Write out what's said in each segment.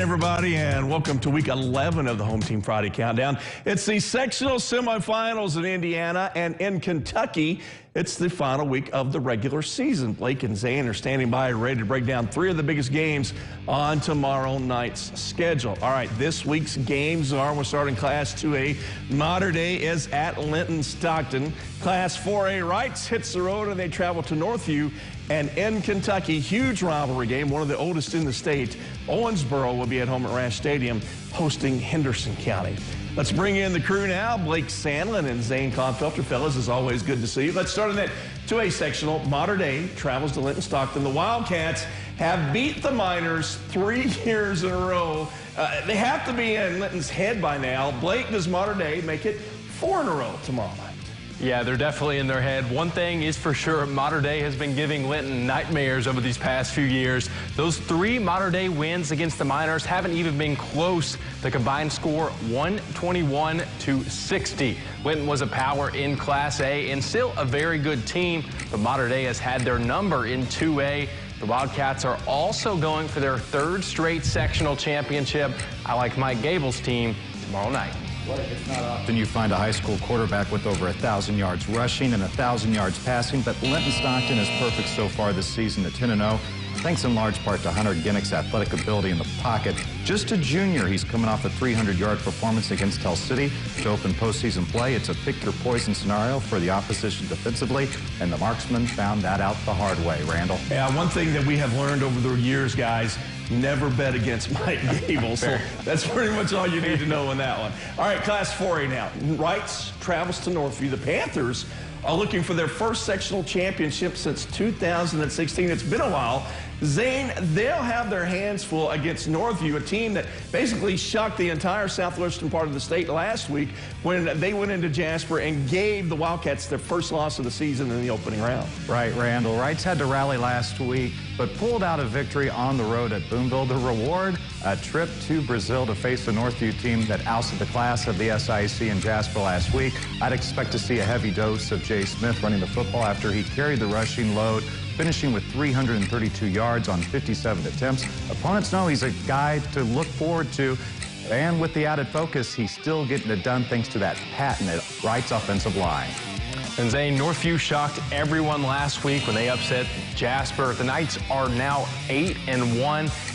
everybody, and welcome to week 11 of the Home Team Friday Countdown. It's the sectional semifinals in Indiana, and in Kentucky, it's the final week of the regular season. Blake and Zane are standing by ready to break down three of the biggest games on tomorrow night's schedule. All right, this week's games are, we're starting Class 2A. Mater Dei is at Linton, Stockton. Class 4A Wrights hits the road, and they travel to Northview. And in Kentucky, huge rivalry game, one of the oldest in the state. Owensboro will be at home at Rash Stadium hosting Henderson County. Let's bring in the crew now. Blake Sandlin and Zane Clodfelter. Fellas, it's always good to see you. Let's start in that 2A sectional. Mater Dei travels to Linton, Stockton. The Wildcats have beat the Miners 3 years in a row. They have to be in Linton's head by now. Blake, does Mater Dei make it 4 in a row tomorrow night? Yeah, they're definitely in their head. One thing is for sure, Mater Dei has been giving Linton nightmares over these past few years. Those 3 Mater Dei wins against the Miners haven't even been close. The combined score, 121-60. Linton was a power in Class A and still a very good team, but Mater Dei has had their number in 2A. The Wildcats are also going for their 3rd straight sectional championship. I like Mike Gable's team tomorrow night. It's not often you find a high school quarterback with over 1,000 yards rushing and 1,000 yards passing, but Linton Stockton is perfect so far this season at 10-0, thanks in large part to Hunter Ginnick's athletic ability in the pocket. Just a junior, he's coming off a 300-yard performance against Tell City to open postseason play. It's a pick-your-poison scenario for the opposition defensively, and the marksman found that out the hard way. Randall? Yeah, one thing that we have learned over the years, guys, never bet against Mike Gable. So that's pretty much all you need to know in that one. All right, Class 4A now. Wrights travels to Northview. The Panthers are looking for their first sectional championship since 2016. It's been a while. Zane, they'll have their hands full against Northview, a team that basically shocked the entire southwestern part of the state last week when they went into Jasper and gave the Wildcats their first loss of the season in the opening round. Right, Randall. Wrights had to rally last week, but pulled out a victory on the road at Boonville. The reward, a trip to Brazil to face the Northview team that ousted the class of the SIC in Jasper last week. I'd expect to see a heavy dose of Jay Smith running the football after he carried the rushing load, finishing with 332 yards on 57 attempts. Opponents know he's a guy to look forward to, and with the added focus, he's still getting it done thanks to that patented Wrights offensive line. And Zane, Northview shocked everyone last week when they upset Jasper. The Knights are now 8-1, and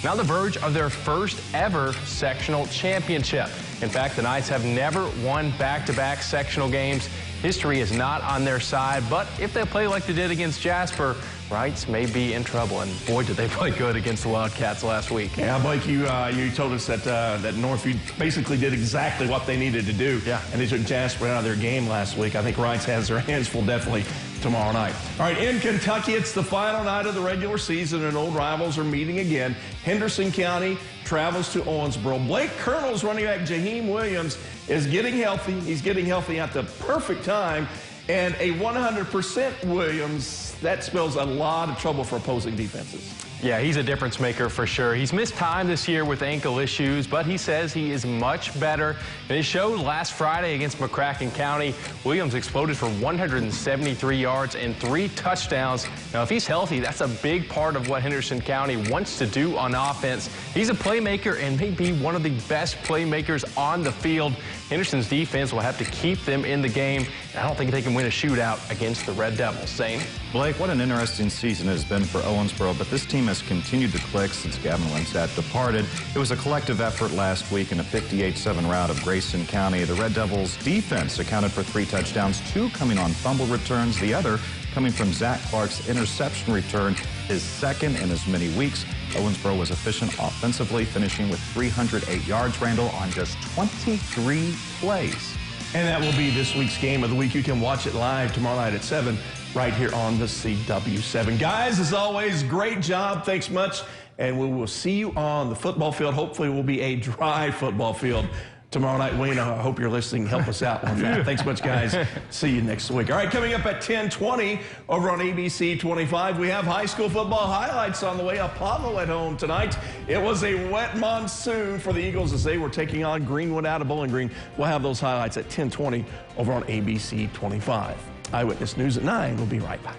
on the verge of their first ever sectional championship. In fact, the Knights have never won back-to-back sectional games. History is not on their side, but if they play like they did against Jasper, Wrights may be in trouble. And boy, did they play good against the Wildcats last week. Yeah, Blake, you told us that that Northview basically did exactly what they needed to do. Yeah. And they took Jasper out of their game last week. I think Wrights has their hands full definitely tomorrow night. All right, in Kentucky, it's the final night of the regular season, and old rivals are meeting again. Henderson County travels to Owensboro. Blake Colonel's running back Jaheim Williams is getting healthy. He's getting healthy at the perfect time. And a 100% Williams, that spells a lot of trouble for opposing defenses. Yeah, he's a difference maker for sure. He's missed time this year with ankle issues, but he says he is much better. And it showed last Friday against McCracken County. Williams exploded for 173 yards and 3 touchdowns. Now, if he's healthy, that's a big part of what Henderson County wants to do on offense. He's a playmaker and may be one of the best playmakers on the field. Henderson's defense will have to keep them in the game. I don't think they can win a shootout against the Red Devils. Zane? Blake, what an interesting season it has been for Owensboro, but this team has continued to click since Gavin Linsat departed. It was a collective effort last week in a 58-7 rout of Grayson County. The Red Devils' defense accounted for 3 touchdowns, 2 coming on fumble returns, the other coming from Zach Clark's interception return, his 2nd in as many weeks. Owensboro was efficient offensively, finishing with 308 yards, Randall, on just 23 plays. And that will be this week's game of the week. You can watch it live tomorrow night at 7 right here on the CW7. Guys, as always, great job. Thanks much. And we will see you on the football field. Hopefully it will be a dry football field tomorrow night. Wayne, I hope you're listening. Help us out on that. Thanks much, guys. See you next week. All right, coming up at 10:20 over on ABC 25, we have high school football highlights on the way. Apollo at home tonight. It was a wet monsoon for the Eagles as they were taking on Greenwood out of Bowling Green. We'll have those highlights at 10:20 over on ABC 25. Eyewitness News at 9. We'll be right back.